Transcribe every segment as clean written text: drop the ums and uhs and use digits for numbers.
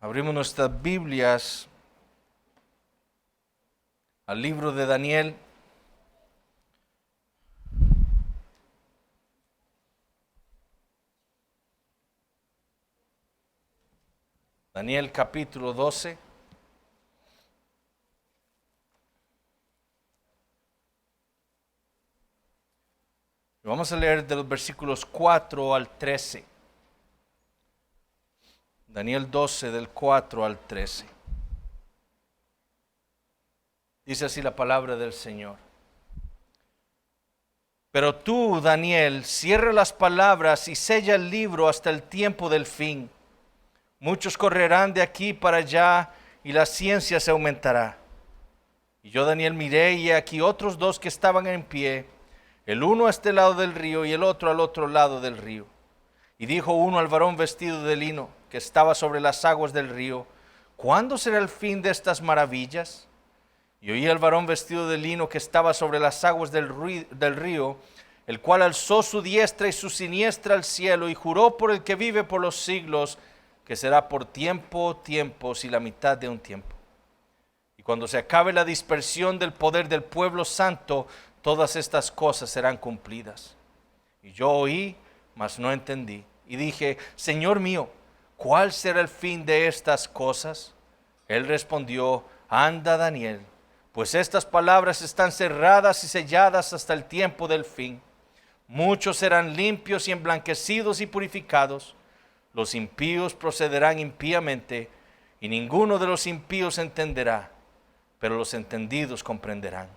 Abrimos nuestras Biblias al libro de Daniel. Daniel capítulo 12. Vamos a leer de los versículos 4 al 13. Daniel 12 del 4 al 13. Dice así la palabra del Señor. Pero tú, Daniel, cierra las palabras y sella el libro hasta el tiempo del fin. Muchos correrán de aquí para allá y la ciencia se aumentará. Y yo, Daniel, miré y aquí otros dos que estaban en pie, el uno a este lado del río y el otro al otro lado del río. Y dijo uno al varón vestido de lino, que estaba sobre las aguas del río: ¿cuándo será el fin de estas maravillas? Y oí al varón vestido de lino que estaba sobre las aguas del río, el cual alzó su diestra y su siniestra al cielo, y juró por el que vive por los siglos, que será por tiempos y la mitad de un tiempo. Y cuando se acabe la dispersión del poder del pueblo santo, todas estas cosas serán cumplidas. Y yo oí, mas no entendí. Y dije: Señor mío, ¿cuál será el fin de estas cosas? Él respondió: anda, Daniel, pues estas palabras están cerradas y selladas hasta el tiempo del fin. Muchos serán limpios y emblanquecidos y purificados. Los impíos procederán impíamente, y ninguno de los impíos entenderá, pero los entendidos comprenderán.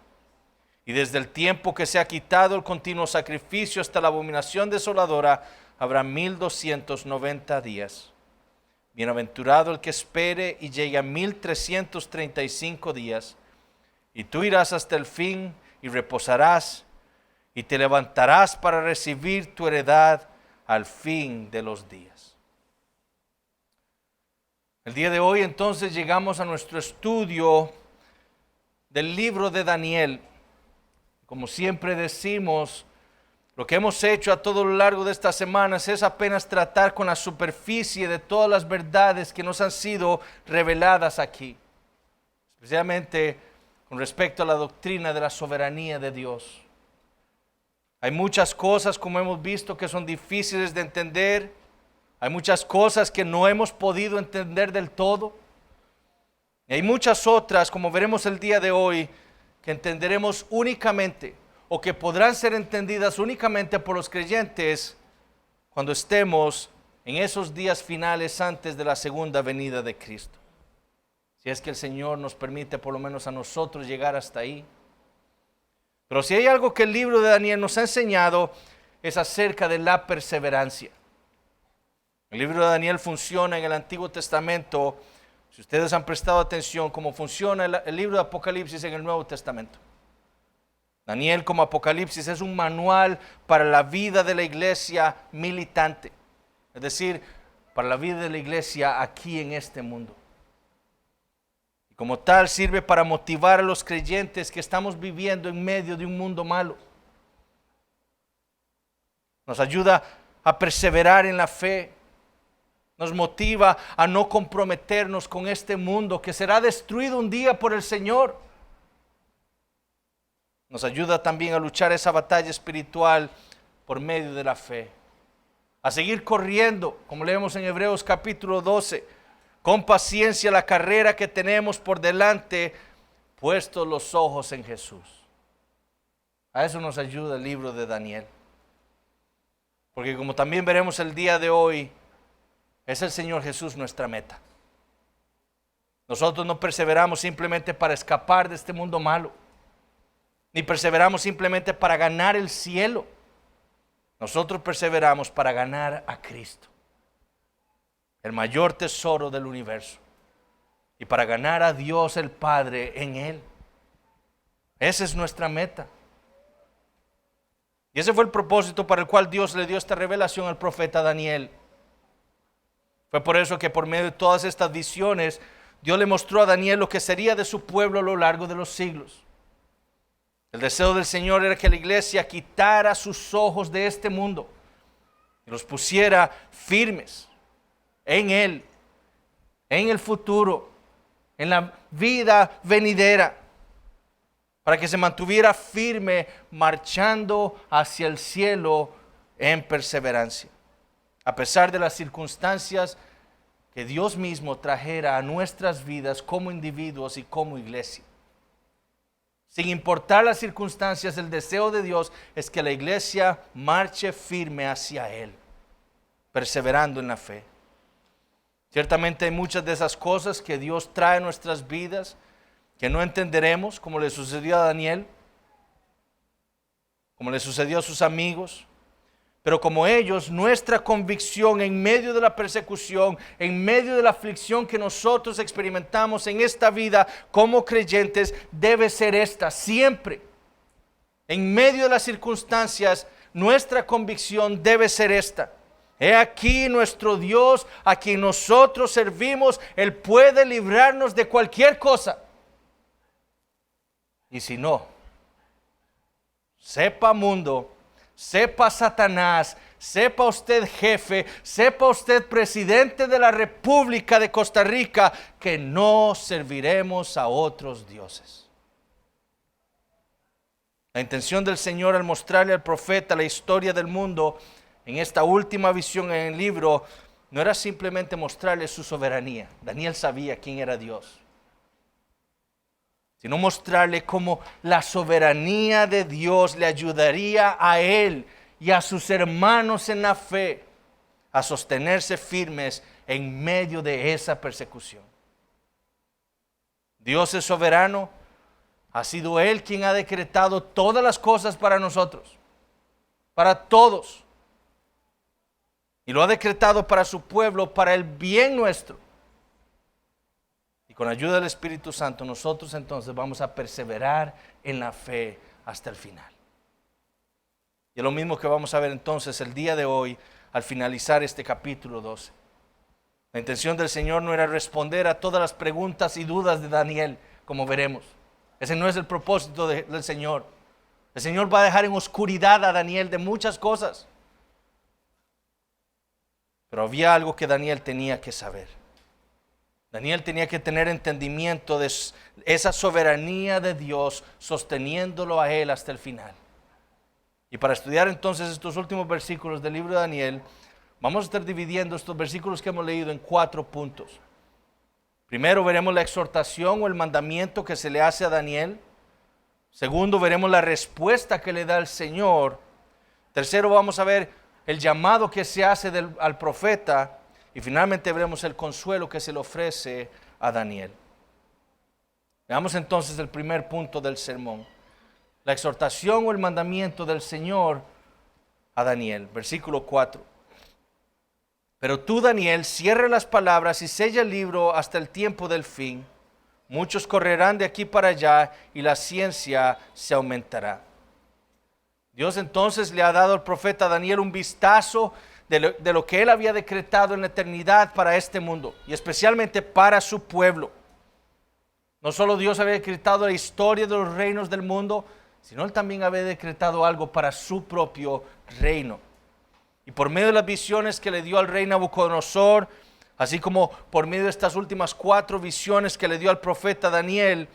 Y desde el tiempo que se ha quitado el continuo sacrificio hasta la abominación desoladora, habrá 1290 días. Bienaventurado el que espere y llegue a 1335 días. Y tú irás hasta el fin y reposarás, y te levantarás para recibir tu heredad al fin de los días. El día de hoy entonces llegamos a nuestro estudio del libro de Daniel. Como siempre decimos, lo que hemos hecho a todo lo largo de estas semanas es apenas tratar con la superficie de todas las verdades que nos han sido reveladas aquí, especialmente con respecto a la doctrina de la soberanía de Dios. Hay muchas cosas, como hemos visto, que son difíciles de entender. Hay muchas cosas que no hemos podido entender del todo. Y hay muchas otras, como veremos el día de hoy, que entenderemos únicamente, o que podrán ser entendidas únicamente por los creyentes cuando estemos en esos días finales antes de la segunda venida de Cristo. Si es que el Señor nos permite por lo menos a nosotros llegar hasta ahí. Pero si hay algo que el libro de Daniel nos ha enseñado, es acerca de la perseverancia. El libro de Daniel funciona en el Antiguo Testamento, si ustedes han prestado atención, como funciona el libro de Apocalipsis en el Nuevo Testamento. Daniel, como Apocalipsis, es un manual para la vida de la iglesia militante, es decir, para la vida de la iglesia aquí en este mundo. Y como tal sirve para motivar a los creyentes que estamos viviendo en medio de un mundo malo. Nos ayuda a perseverar en la fe. Nos motiva a no comprometernos con este mundo que será destruido un día por el Señor. Nos ayuda también a luchar esa batalla espiritual por medio de la fe. A seguir corriendo, como leemos en Hebreos capítulo 12, con paciencia la carrera que tenemos por delante, puestos los ojos en Jesús. A eso nos ayuda el libro de Daniel. Porque como también veremos el día de hoy, es el Señor Jesús nuestra meta. Nosotros no perseveramos simplemente para escapar de este mundo malo, ni perseveramos simplemente para ganar el cielo. Nosotros perseveramos para ganar a Cristo, el mayor tesoro del universo, y para ganar a Dios el Padre en Él. Esa es nuestra meta. Y ese fue el propósito para el cual Dios le dio esta revelación al profeta Daniel. Fue por eso que por medio de todas estas visiones, Dios le mostró a Daniel lo que sería de su pueblo a lo largo de los siglos. El deseo del Señor era que la iglesia quitara sus ojos de este mundo y los pusiera firmes en Él, en el futuro, en la vida venidera, para que se mantuviera firme marchando hacia el cielo en perseverancia. A pesar de las circunstancias que Dios mismo trajera a nuestras vidas como individuos y como iglesia. Sin importar las circunstancias, el deseo de Dios es que la iglesia marche firme hacia Él, perseverando en la fe. Ciertamente hay muchas de esas cosas que Dios trae a nuestras vidas que no entenderemos, como le sucedió a Daniel, como le sucedió a sus amigos. Pero como ellos, nuestra convicción en medio de la persecución, en medio de la aflicción que nosotros experimentamos en esta vida como creyentes, debe ser esta siempre. En medio de las circunstancias, nuestra convicción debe ser esta. He aquí nuestro Dios, a quien nosotros servimos, Él puede librarnos de cualquier cosa. Y si no, sepa mundo, sepa Satanás, sepa usted jefe, sepa usted presidente de la República de Costa Rica, que no serviremos a otros dioses. La intención del Señor al mostrarle al profeta la historia del mundo en esta última visión en el libro no era simplemente mostrarle su soberanía. Daniel sabía quién era Dios. Sino mostrarle cómo la soberanía de Dios le ayudaría a él y a sus hermanos en la fe a sostenerse firmes en medio de esa persecución. Dios es soberano, ha sido Él quien ha decretado todas las cosas para nosotros, para todos. Y lo ha decretado para su pueblo, para el bien nuestro. Con la ayuda del Espíritu Santo, nosotros entonces vamos a perseverar en la fe hasta el final. Y es lo mismo que vamos a ver entonces el día de hoy al finalizar este capítulo 12. La intención del Señor no era responder a todas las preguntas y dudas de Daniel, como veremos. Ese no es el propósito del Señor. El Señor va a dejar en oscuridad a Daniel de muchas cosas. Pero había algo que Daniel tenía que saber. Daniel tenía que tener entendimiento de esa soberanía de Dios sosteniéndolo a él hasta el final. Y para estudiar entonces estos últimos versículos del libro de Daniel, vamos a estar dividiendo estos versículos que hemos leído en 4 puntos. Primero veremos la exhortación o el mandamiento que se le hace a Daniel. Segundo, veremos la respuesta que le da el Señor. Tercero, vamos a ver el llamado que se hace al profeta. Y finalmente veremos el consuelo que se le ofrece a Daniel. Veamos entonces el primer punto del sermón. La exhortación o el mandamiento del Señor a Daniel. Versículo 4. Pero tú, Daniel, cierra las palabras y sella el libro hasta el tiempo del fin. Muchos correrán de aquí para allá y la ciencia se aumentará. Dios entonces le ha dado al profeta Daniel un vistazo de lo que él había decretado en la eternidad para este mundo y especialmente para su pueblo. No solo Dios había decretado la historia de los reinos del mundo, sino él también había decretado algo para su propio reino. Y por medio de las visiones que le dio al rey Nabucodonosor, así como por medio de estas últimas 4 visiones que le dio al profeta Daniel,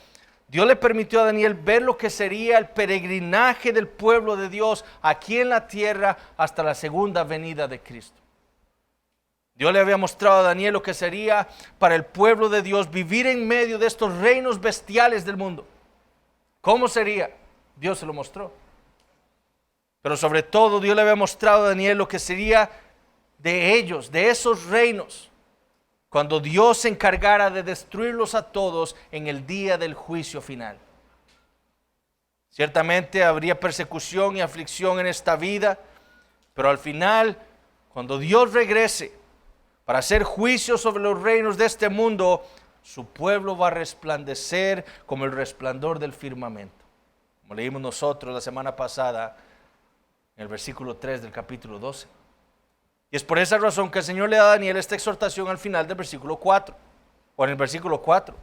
Dios le permitió a Daniel ver lo que sería el peregrinaje del pueblo de Dios aquí en la tierra hasta la segunda venida de Cristo. Dios le había mostrado a Daniel lo que sería para el pueblo de Dios vivir en medio de estos reinos bestiales del mundo. ¿Cómo sería? Dios se lo mostró. Pero sobre todo Dios le había mostrado a Daniel lo que sería de ellos, de esos reinos, cuando Dios se encargara de destruirlos a todos en el día del juicio final. Ciertamente habría persecución y aflicción en esta vida, pero al final, cuando Dios regrese para hacer juicio sobre los reinos de este mundo, su pueblo va a resplandecer como el resplandor del firmamento. Como leímos nosotros la semana pasada en el versículo 3 del capítulo 12. Y es por esa razón que el Señor le da a Daniel esta exhortación al final del versículo 4, o en el versículo 4.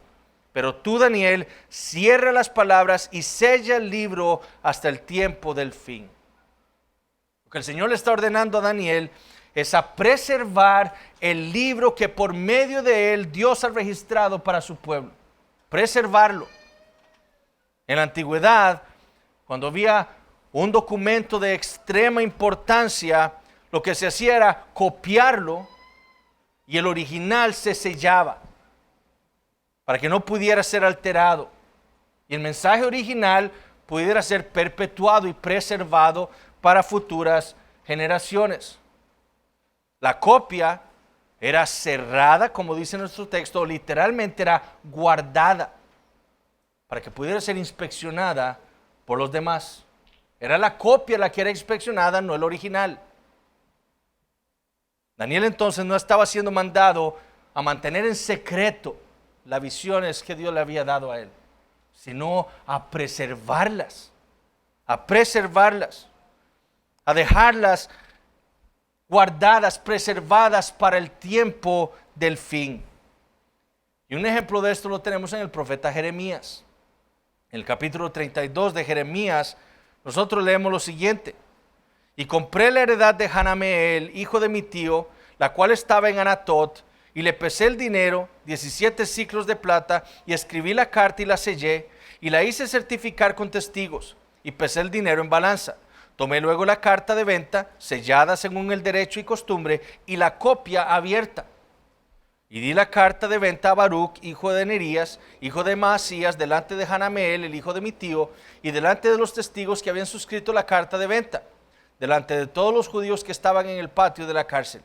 Pero tú, Daniel, cierra las palabras y sella el libro hasta el tiempo del fin. Lo que el Señor le está ordenando a Daniel es a preservar el libro que por medio de él Dios ha registrado para su pueblo. Preservarlo. En la antigüedad, cuando había un documento de extrema importancia, lo que se hacía era copiarlo y el original se sellaba para que no pudiera ser alterado y el mensaje original pudiera ser perpetuado y preservado para futuras generaciones. La copia era cerrada, como dice nuestro texto, literalmente era guardada para que pudiera ser inspeccionada por los demás. Era la copia la que era inspeccionada, no el original. Daniel entonces no estaba siendo mandado a mantener en secreto las visiones que Dios le había dado a él, sino a preservarlas, a dejarlas guardadas, preservadas para el tiempo del fin. Y un ejemplo de esto lo tenemos en el profeta Jeremías. En el capítulo 32 de Jeremías, nosotros leemos lo siguiente: y compré la heredad de Hanameel, hijo de mi tío, la cual estaba en Anatot, y le pesé el dinero, 17 siclos de plata, y escribí la carta y la sellé, y la hice certificar con testigos, y pesé el dinero en balanza. Tomé luego la carta de venta, sellada según el derecho y costumbre, y la copia abierta. Y di la carta de venta a Baruch, hijo de Nerías, hijo de Maasías, delante de Hanameel, el hijo de mi tío, y delante de los testigos que habían suscrito la carta de venta, delante de todos los judíos que estaban en el patio de la cárcel.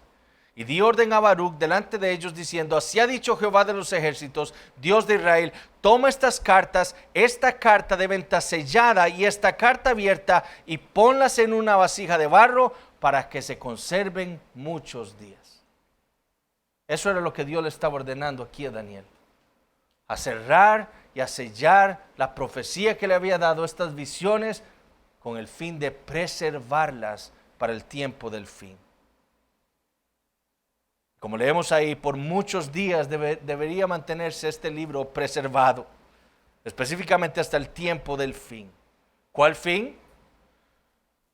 Y di orden a Baruch delante de ellos, diciendo: así ha dicho Jehová de los ejércitos, Dios de Israel, toma estas cartas, esta carta de venta sellada y esta carta abierta, y ponlas en una vasija de barro para que se conserven muchos días. Eso era lo que Dios le estaba ordenando aquí a Daniel: a cerrar y a sellar la profecía que le había dado, estas visiones, con el fin de preservarlas para el tiempo del fin. Como leemos ahí, por muchos días debería mantenerse este libro preservado, específicamente hasta el tiempo del fin. ¿Cuál fin?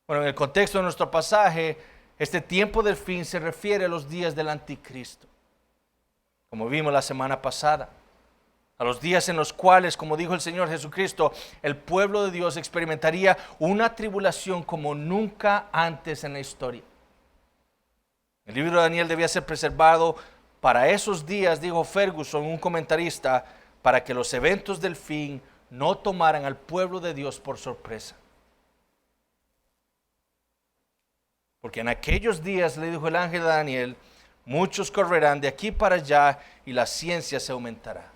Bueno, en el contexto de nuestro pasaje, este tiempo del fin se refiere a los días del anticristo, como vimos la semana pasada, a los días en los cuales, como dijo el Señor Jesucristo, el pueblo de Dios experimentaría una tribulación como nunca antes en la historia. El libro de Daniel debía ser preservado para esos días, dijo Ferguson, un comentarista, para que los eventos del fin no tomaran al pueblo de Dios por sorpresa. Porque en aquellos días, le dijo el ángel a Daniel, muchos correrán de aquí para allá y la ciencia se aumentará.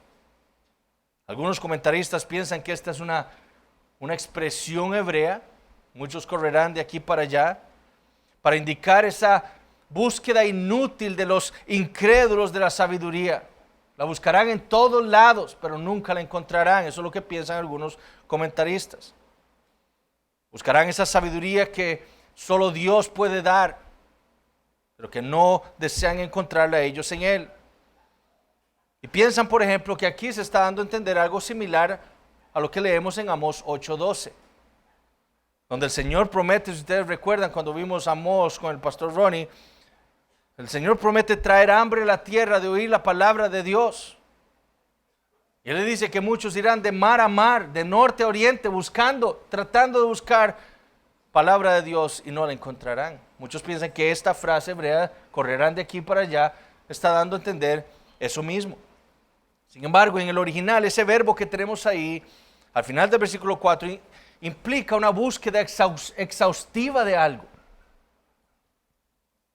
Algunos comentaristas piensan que esta es una expresión hebrea, muchos correrán de aquí para allá, para indicar esa búsqueda inútil de los incrédulos de la sabiduría. La buscarán en todos lados, pero nunca la encontrarán. Eso es lo que piensan algunos comentaristas. Buscarán esa sabiduría que solo Dios puede dar, pero que no desean encontrarla ellos en Él. Y piensan, por ejemplo, que aquí se está dando a entender algo similar a lo que leemos en Amós 8:12, donde el Señor promete, si ustedes recuerdan cuando vimos Amós con el pastor Ronnie, el Señor promete traer hambre a la tierra de oír la palabra de Dios. Y Él le dice que muchos irán de mar a mar, de norte a oriente, tratando de buscar palabra de Dios y no la encontrarán. Muchos piensan que esta frase hebrea, correrán de aquí para allá, está dando a entender eso mismo. Sin embargo, en el original, ese verbo que tenemos ahí, al final del versículo 4, implica una búsqueda exhaustiva de algo.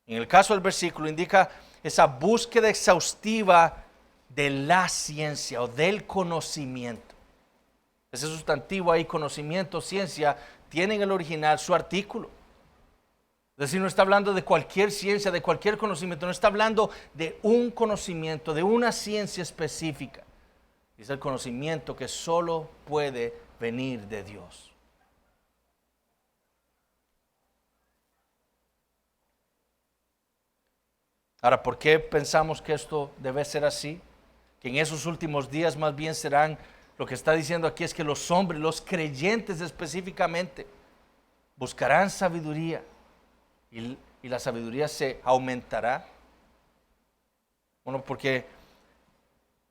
En el caso del versículo indica esa búsqueda exhaustiva de la ciencia o del conocimiento. Ese sustantivo ahí, conocimiento, ciencia, tiene en el original su artículo. Es decir, no está hablando de cualquier ciencia, de cualquier conocimiento, no está hablando de un conocimiento, de una ciencia específica. Es el conocimiento que solo puede venir de Dios. Ahora, ¿por qué pensamos que esto debe ser así? Que en esos últimos días más bien serán, lo que está diciendo aquí es que los hombres, los creyentes específicamente, buscarán sabiduría y y la sabiduría se aumentará. Bueno, porque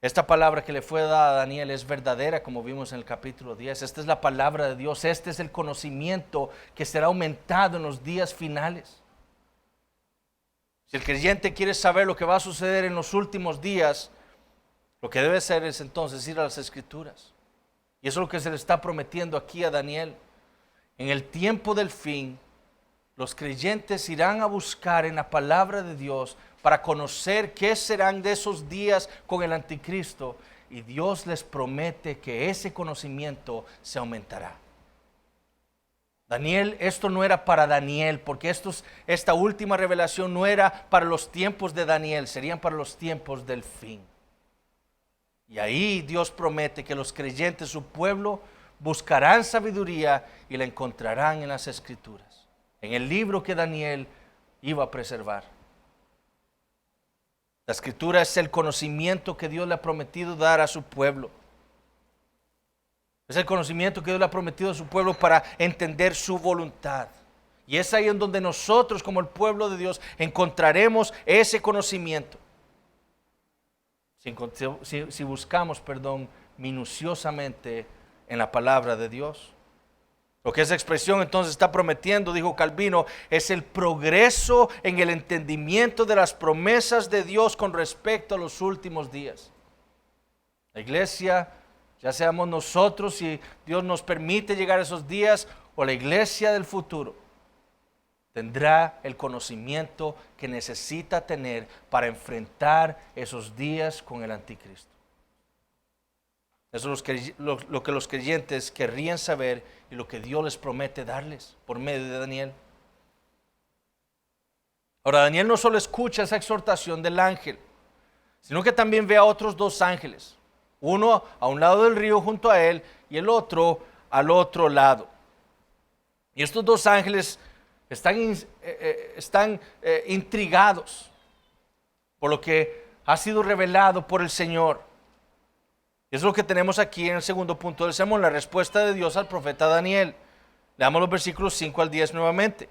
esta palabra que le fue dada a Daniel es verdadera, como vimos en el capítulo 10. Esta es la palabra de Dios. Este es el conocimiento que será aumentado en los días finales. Si el creyente quiere saber lo que va a suceder en los últimos días, lo que debe hacer es entonces ir a las Escrituras. Y eso es lo que se le está prometiendo aquí a Daniel. En el tiempo del fin, los creyentes irán a buscar en la palabra de Dios para conocer qué serán de esos días con el anticristo. Y Dios les promete que ese conocimiento se aumentará. Daniel, esto no era para Daniel, porque esta última revelación no era para los tiempos de Daniel, serían para los tiempos del fin. Y ahí Dios promete que los creyentes, su pueblo, buscarán sabiduría y la encontrarán en las Escrituras, en el libro que Daniel iba a preservar. La Escritura es el conocimiento que Dios le ha prometido dar a su pueblo. Es el conocimiento que Dios le ha prometido a su pueblo para entender su voluntad. Y es ahí en donde nosotros, como el pueblo de Dios, encontraremos ese conocimiento. Si buscamos, minuciosamente en la palabra de Dios. Lo que esa expresión entonces está prometiendo, dijo Calvino, es el progreso en el entendimiento de las promesas de Dios con respecto a los últimos días. La iglesia, ya seamos nosotros, si Dios nos permite llegar a esos días, o la iglesia del futuro, tendrá el conocimiento que necesita tener para enfrentar esos días con el anticristo. Eso es lo que los creyentes querrían saber y lo que Dios les promete darles por medio de Daniel. Ahora, Daniel no solo escucha esa exhortación del ángel, sino que también ve a otros dos ángeles. Uno a un lado del río junto a él y el otro al otro lado. Y estos dos ángeles están intrigados por lo que ha sido revelado por el Señor. Es lo que tenemos aquí en el segundo punto del sermón, la respuesta de Dios al profeta Daniel. Leamos los versículos 5 al 10 nuevamente.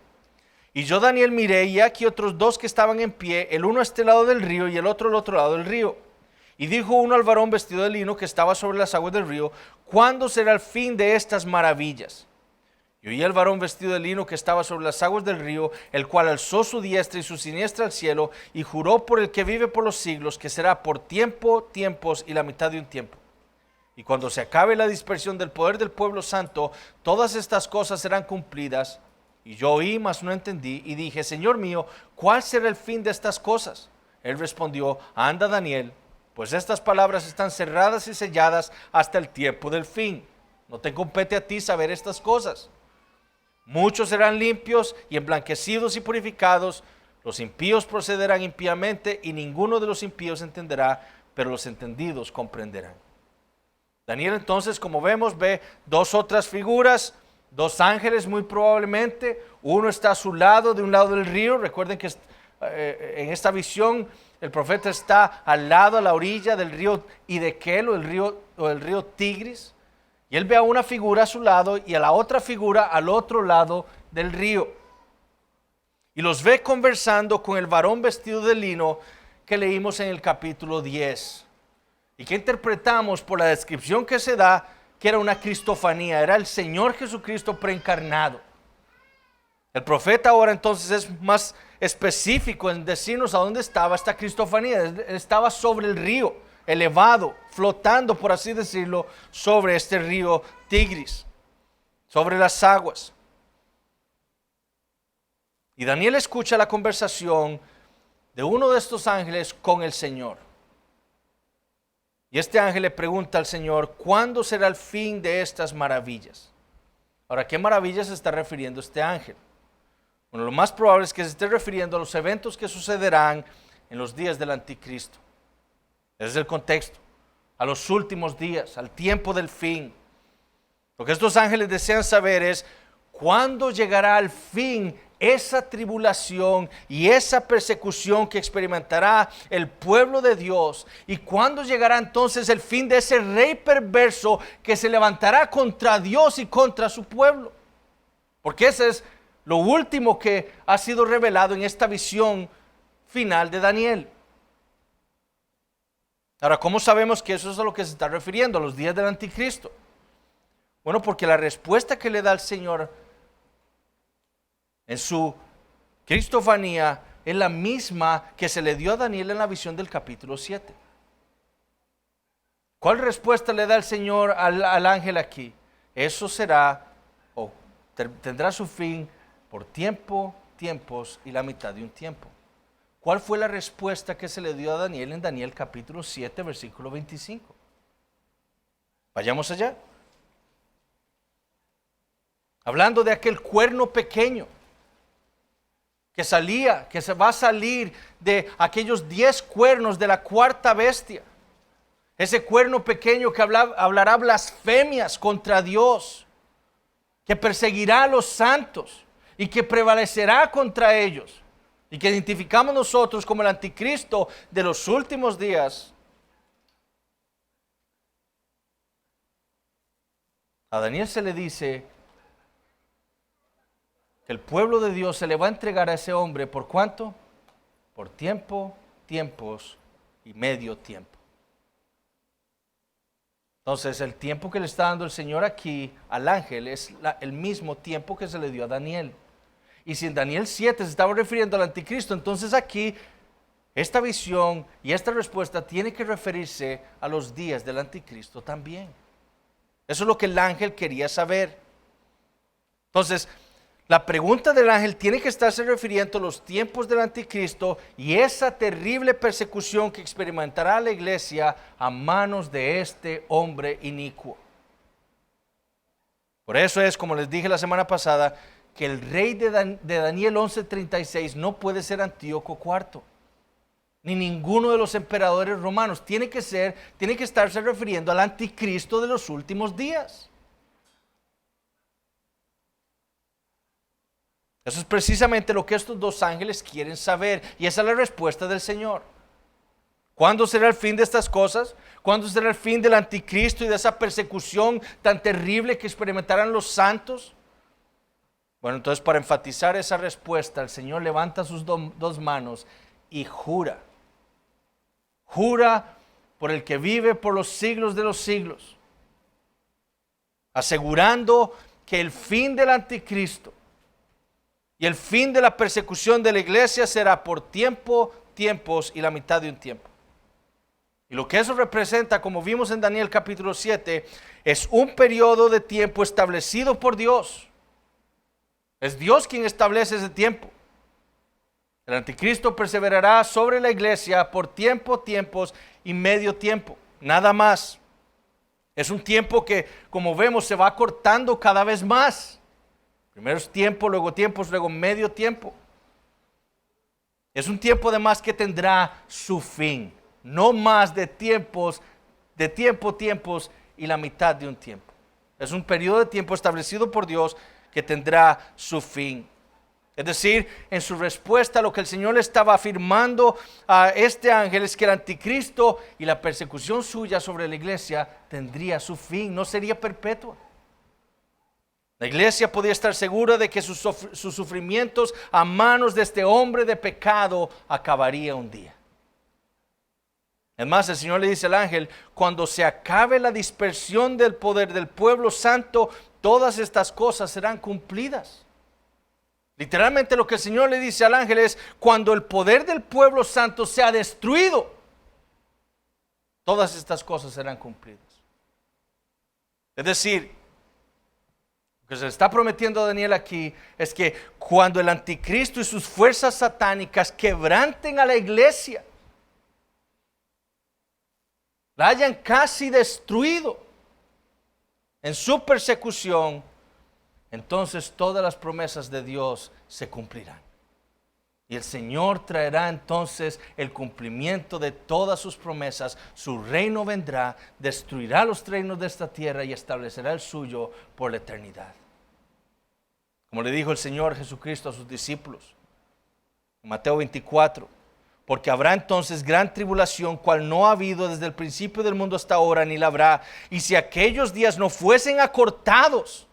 Y yo, Daniel, miré, y aquí otros dos que estaban en pie, el uno a este lado del río y el otro al otro lado del río. Y dijo uno al varón vestido de lino que estaba sobre las aguas del río: ¿cuándo será el fin de estas maravillas? Y oí al varón vestido de lino que estaba sobre las aguas del río, el cual alzó su diestra y su siniestra al cielo, y juró por el que vive por los siglos, que será por tiempos y la mitad de un tiempo. Y cuando se acabe la dispersión del poder del pueblo santo, todas estas cosas serán cumplidas. Y yo oí, mas no entendí, y dije: Señor mío, ¿cuál será el fin de estas cosas? Él respondió: anda, Daniel, pues estas palabras están cerradas y selladas hasta el tiempo del fin. No te compete a ti saber estas cosas. Muchos serán limpios y emblanquecidos y purificados. Los impíos procederán impíamente, y ninguno de los impíos entenderá, pero los entendidos comprenderán. Daniel entonces, como vemos, ve dos otras figuras, dos ángeles muy probablemente. Uno está a su lado, de un lado del río. Recuerden que en esta visión el profeta está al lado, a la orilla del río Hiddekel, o el río Tigris. Y él ve a una figura a su lado y a la otra figura al otro lado del río. Y los ve conversando con el varón vestido de lino que leímos en el capítulo 10. Y que interpretamos por la descripción que se da que era una cristofanía, era el Señor Jesucristo preencarnado. El profeta ahora entonces es más específico en decirnos a dónde estaba esta cristofanía. Él estaba sobre el río, elevado, flotando, por así decirlo, sobre este río Tigris, sobre las aguas. Y Daniel escucha la conversación de uno de estos ángeles con el Señor. Y este ángel le pregunta al Señor: ¿cuándo será el fin de estas maravillas? Ahora, ¿qué maravillas se está refiriendo este ángel? Bueno, lo más probable es que se esté refiriendo a los eventos que sucederán en los días del anticristo. Ese es el contexto. A los últimos días, al tiempo del fin. Lo que estos ángeles desean saber es: ¿cuándo llegará al fin esa tribulación y esa persecución que experimentará el pueblo de Dios? ¿Y cuándo llegará entonces el fin de ese rey perverso que se levantará contra Dios y contra su pueblo? Porque ese es lo último que ha sido revelado en esta visión final de Daniel. Ahora, ¿cómo sabemos que eso es a lo que se está refiriendo, a los días del anticristo? Bueno, porque la respuesta que le da el Señor en su cristofanía es la misma que se le dio a Daniel en la visión del capítulo 7. ¿Cuál respuesta le da el Señor al ángel aquí? Eso será, o tendrá su fin por tiempo, tiempos y la mitad de un tiempo. ¿Cuál fue la respuesta que se le dio a Daniel en Daniel capítulo 7, versículo 25? Vayamos allá. Hablando de aquel cuerno pequeño que se va a salir de aquellos 10 cuernos de la cuarta bestia. Ese cuerno pequeño que hablará blasfemias contra Dios, que perseguirá a los santos y que prevalecerá contra ellos, y que identificamos nosotros como el anticristo de los últimos días. A Daniel se le dice que el pueblo de Dios se le va a entregar a ese hombre, ¿por cuánto? Por tiempo, tiempos y medio tiempo. Entonces, el tiempo que le está dando el Señor aquí al ángel es el mismo tiempo que se le dio a Daniel. Y si en Daniel 7 se estaba refiriendo al anticristo, entonces aquí esta visión y esta respuesta tiene que referirse a los días del anticristo también. Eso es lo que el ángel quería saber. Entonces, la pregunta del ángel tiene que estarse refiriendo a los tiempos del anticristo y esa terrible persecución que experimentará la iglesia a manos de este hombre inicuo. Por eso es, como les dije la semana pasada, que el rey de Daniel 11:36 no puede ser Antíoco IV, ni ninguno de los emperadores romanos. Tiene que estarse refiriendo al anticristo de los últimos días. Eso es precisamente lo que estos dos ángeles quieren saber, y esa es la respuesta del Señor. ¿Cuándo será el fin de estas cosas? ¿Cuándo será el fin del anticristo y de esa persecución tan terrible que experimentarán los santos? Bueno, entonces, para enfatizar esa respuesta, el Señor levanta sus dos manos y jura. Jura por el que vive por los siglos de los siglos, asegurando que el fin del anticristo y el fin de la persecución de la iglesia será por tiempo, tiempos y la mitad de un tiempo. Y lo que eso representa, como vimos en Daniel capítulo 7, es un periodo de tiempo establecido por Dios. Es Dios quien establece ese tiempo. El anticristo perseverará sobre la iglesia por tiempo, tiempos y medio tiempo. Nada más. Es un tiempo que, como vemos, se va acortando cada vez más. Primero es tiempo, luego tiempos, luego medio tiempo. Es un tiempo además que tendrá su fin. No más de tiempos y la mitad de un tiempo. Es un periodo de tiempo establecido por Dios que tendrá su fin. Es decir, en su respuesta, lo que el Señor le estaba afirmando a este ángel es que el anticristo y la persecución suya sobre la iglesia tendría su fin, no sería perpetua. La iglesia podía estar segura de que sus sufrimientos a manos de este hombre de pecado acabaría un día. Es más, el Señor le dice al ángel, cuando se acabe la dispersión del poder del pueblo santo, todas estas cosas serán cumplidas. Literalmente lo que el Señor le dice al ángel es, cuando el poder del pueblo santo sea destruido, todas estas cosas serán cumplidas. Es decir, lo que se le está prometiendo a Daniel aquí es que cuando el anticristo y sus fuerzas satánicas quebranten a la iglesia, la hayan casi destruido en su persecución, entonces todas las promesas de Dios se cumplirán. Y el Señor traerá entonces el cumplimiento de todas sus promesas. Su reino vendrá, destruirá los reinos de esta tierra y establecerá el suyo por la eternidad. Como le dijo el Señor Jesucristo a sus discípulos en Mateo 24, porque habrá entonces gran tribulación, cual no ha habido desde el principio del mundo hasta ahora, ni la habrá. Y si aquellos días no fuesen acortados,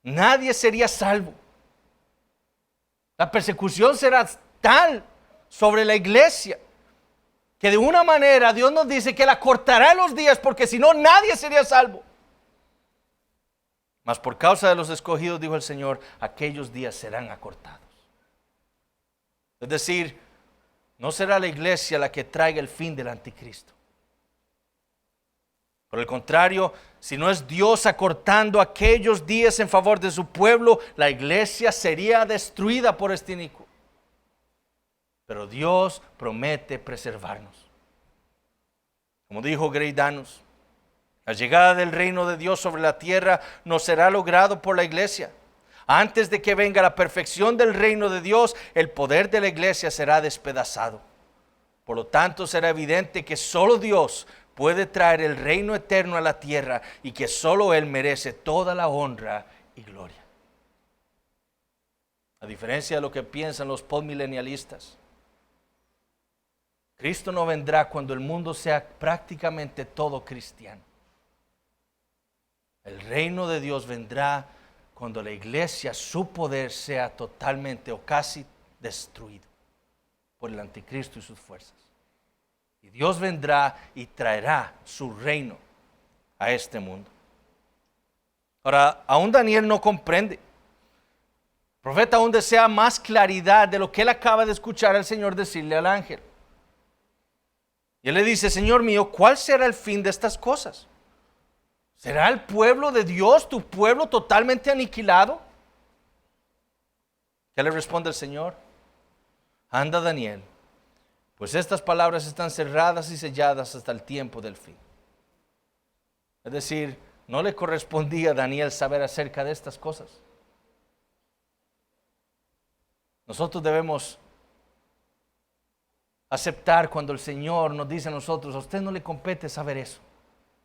nadie sería salvo. La persecución será tal sobre la iglesia que de una manera Dios nos dice que la cortará los días, porque si no nadie sería salvo. Mas por causa de los escogidos, dijo el Señor, aquellos días serán acortados. Es decir, no será la iglesia la que traiga el fin del anticristo. Por el contrario, si no es Dios acortando aquellos días en favor de su pueblo, la iglesia sería destruida por este inicuo. Pero Dios promete preservarnos. Como dijo Grey Danus, la llegada del reino de Dios sobre la tierra no será logrado por la iglesia. Antes de que venga la perfección del reino de Dios, el poder de la iglesia será despedazado. Por lo tanto, será evidente que solo Dios puede traer el reino eterno a la tierra y que solo Él merece toda la honra y gloria. A diferencia de lo que piensan los postmilenialistas, Cristo no vendrá cuando el mundo sea prácticamente todo cristiano. El reino de Dios vendrá cuando la iglesia, su poder sea totalmente o casi destruido por el anticristo y sus fuerzas. Y Dios vendrá y traerá su reino a este mundo. Ahora, aún Daniel no comprende. El profeta aún desea más claridad de lo que él acaba de escuchar al Señor decirle al ángel. Y él le dice, Señor mío, ¿cuál será el fin de estas cosas? ¿Será el pueblo de Dios, tu pueblo, totalmente aniquilado? ¿Qué le responde el Señor? Anda, Daniel, pues estas palabras están cerradas y selladas hasta el tiempo del fin. Es decir, no le correspondía a Daniel saber acerca de estas cosas. Nosotros debemos aceptar cuando el Señor nos dice a nosotros, a usted no le compete saber eso.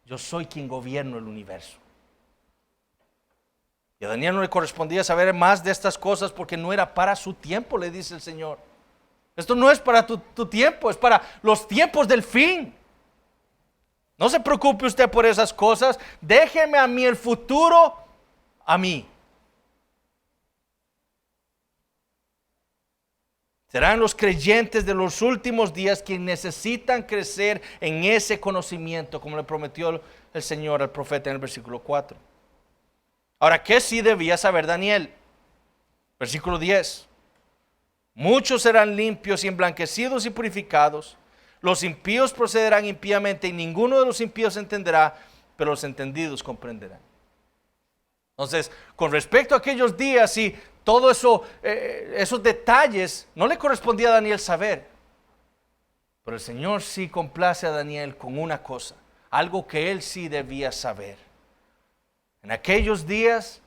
Yo soy quien gobierno el universo. Y a Daniel no le correspondía saber más de estas cosas porque no era para su tiempo, le dice el Señor. Esto no es para tu tiempo, es para los tiempos del fin. No se preocupe usted por esas cosas, déjeme a mí el futuro, a mí. Serán los creyentes de los últimos días quienes necesitan crecer en ese conocimiento, como le prometió el Señor al profeta en el versículo 4. Ahora, ¿qué sí debía saber Daniel? Versículo 10. Muchos serán limpios y emblanquecidos y purificados. Los impíos procederán impíamente y ninguno de los impíos entenderá, pero los entendidos comprenderán. Entonces, con respecto a aquellos días y todo eso, esos detalles, no le correspondía a Daniel saber. Pero el Señor sí complace a Daniel con una cosa, algo que él sí debía saber. En aquellos días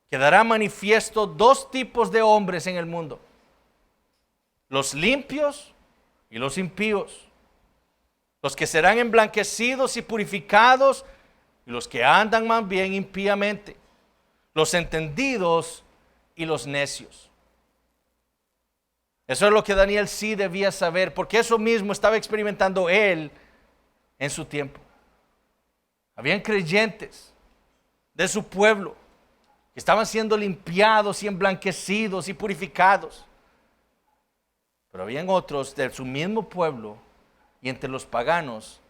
quedará manifiesto dos tipos de hombres en el mundo: los limpios y los impíos, los que serán emblanquecidos y purificados y los que andan más bien impíamente, los entendidos y los necios. Eso es lo que Daniel sí debía saber, porque eso mismo estaba experimentando él en su tiempo. Habían creyentes de su pueblo que estaban siendo limpiados y emblanquecidos y purificados. Pero habían otros de su mismo pueblo y entre los paganos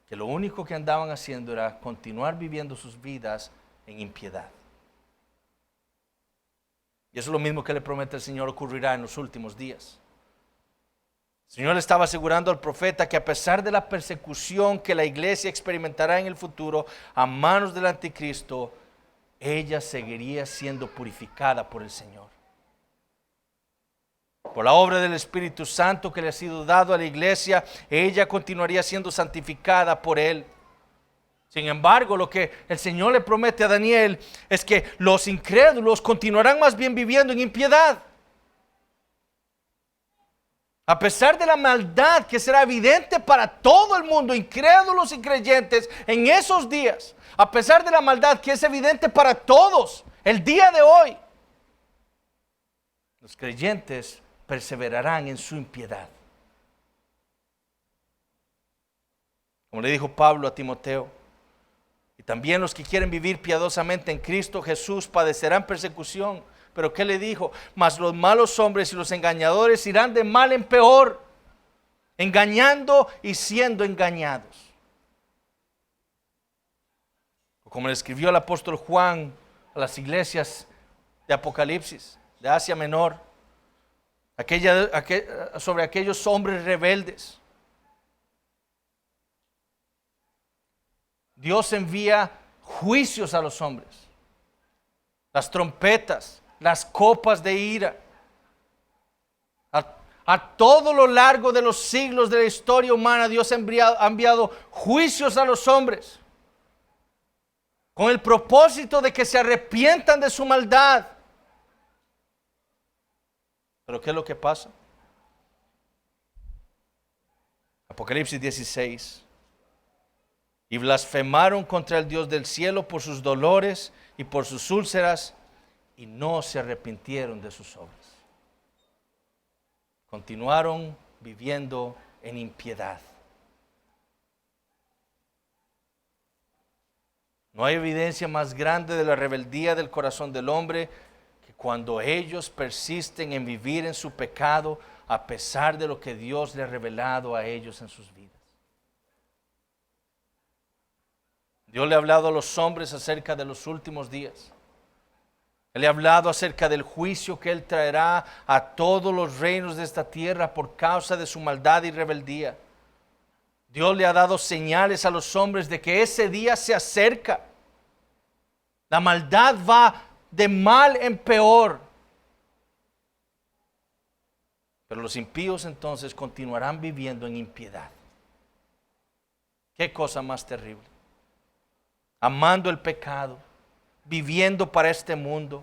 que lo único que andaban haciendo era continuar viviendo sus vidas en impiedad. Y eso es lo mismo que le promete el Señor ocurrirá en los últimos días. El Señor le estaba asegurando al profeta que a pesar de la persecución que la iglesia experimentará en el futuro a manos del anticristo, ella seguiría siendo purificada por el Señor. Por la obra del Espíritu Santo que le ha sido dado a la iglesia, ella continuaría siendo santificada por Él. Sin embargo, lo que el Señor le promete a Daniel es que los incrédulos continuarán más bien viviendo en impiedad. A pesar de la maldad que será evidente para todo el mundo, incrédulos y creyentes, en esos días, a pesar de la maldad que es evidente para todos, el día de hoy, los creyentes perseverarán en su impiedad. Como le dijo Pablo a Timoteo, y también los que quieren vivir piadosamente en Cristo Jesús padecerán persecución. Pero ¿qué le dijo? Mas los malos hombres y los engañadores irán de mal en peor, engañando y siendo engañados. Como le escribió el apóstol Juan a las iglesias de Apocalipsis, de Asia Menor, sobre aquellos hombres rebeldes. Dios envía juicios a los hombres, las trompetas, las copas de ira. A todo lo largo de los siglos de la historia humana, Dios ha enviado juicios a los hombres con el propósito de que se arrepientan de su maldad. Pero ¿qué es lo que pasa? Apocalipsis 16. Y blasfemaron contra el Dios del cielo por sus dolores y por sus úlceras, y no se arrepintieron de sus obras. Continuaron viviendo en impiedad. No hay evidencia más grande de la rebeldía del corazón del hombre que cuando ellos persisten en vivir en su pecado a pesar de lo que Dios le ha revelado a ellos en sus vidas. Dios le ha hablado a los hombres acerca de los últimos días. Él le ha hablado acerca del juicio que Él traerá a todos los reinos de esta tierra por causa de su maldad y rebeldía. Dios le ha dado señales a los hombres de que ese día se acerca. La maldad va de mal en peor. Pero los impíos entonces continuarán viviendo en impiedad. Qué cosa más terrible. Amando el pecado, viviendo para este mundo,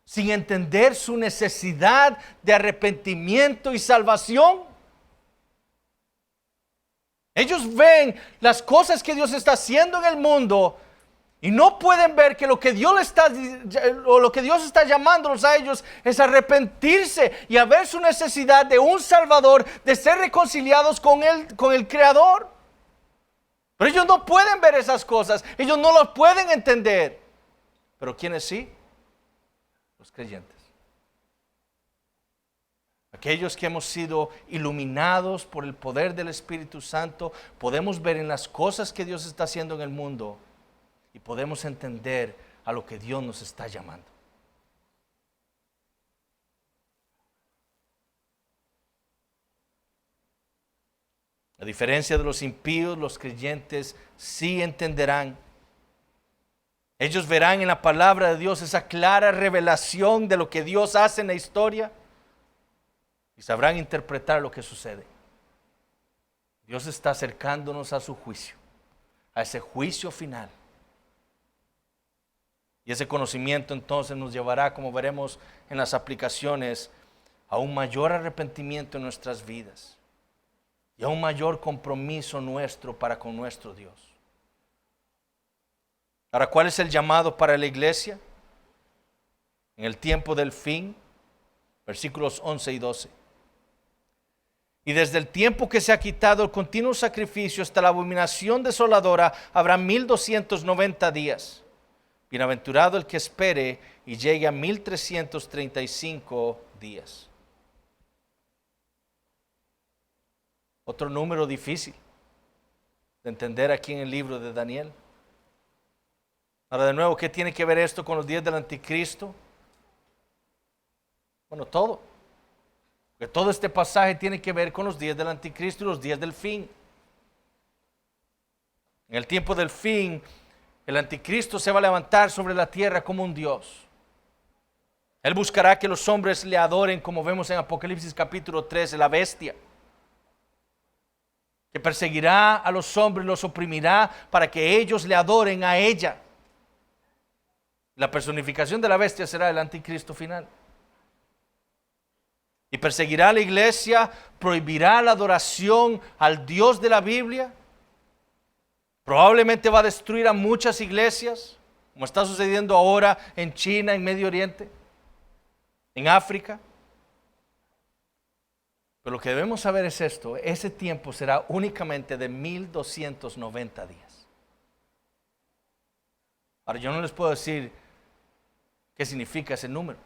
sin entender su necesidad de arrepentimiento y salvación. Ellos ven las cosas que Dios está haciendo en el mundo y no pueden ver que lo que Dios está llamándolos a ellos es arrepentirse y a ver su necesidad de un Salvador, de ser reconciliados con el Creador. Pero ellos no pueden ver esas cosas, ellos no las pueden entender. Pero ¿quiénes sí? Los creyentes. Aquellos que hemos sido iluminados por el poder del Espíritu Santo, podemos ver en las cosas que Dios está haciendo en el mundo y podemos entender a lo que Dios nos está llamando. A diferencia de los impíos, los creyentes sí entenderán. Ellos verán en la palabra de Dios esa clara revelación de lo que Dios hace en la historia y sabrán interpretar lo que sucede. Dios está acercándonos a su juicio, a ese juicio final. Y ese conocimiento entonces nos llevará, como veremos en las aplicaciones, a un mayor arrepentimiento en nuestras vidas y a un mayor compromiso nuestro para con nuestro Dios. Ahora, ¿cuál es el llamado para la iglesia? En el tiempo del fin, versículos 11 y 12. Y desde el tiempo que se ha quitado el continuo sacrificio hasta la abominación desoladora, habrá 1290 días. Bienaventurado el que espere y llegue a 1335 días. Otro número difícil de entender aquí en el libro de Daniel. Ahora de nuevo, ¿qué tiene que ver esto con los días del anticristo? Bueno, todo. Porque todo este pasaje tiene que ver con los días del anticristo y los días del fin. En el tiempo del fin, el anticristo se va a levantar sobre la tierra como un Dios. Él buscará que los hombres le adoren, como vemos en Apocalipsis capítulo 13, la bestia. Que perseguirá a los hombres, los oprimirá para que ellos le adoren a ella. La personificación de la bestia será el anticristo final. Y perseguirá a la iglesia, prohibirá la adoración al Dios de la Biblia. Probablemente va a destruir a muchas iglesias, como está sucediendo ahora en China, en Medio Oriente, en África. Pero lo que debemos saber es esto: ese tiempo será únicamente de 1290 días. Ahora, yo no les puedo decir qué significa ese número.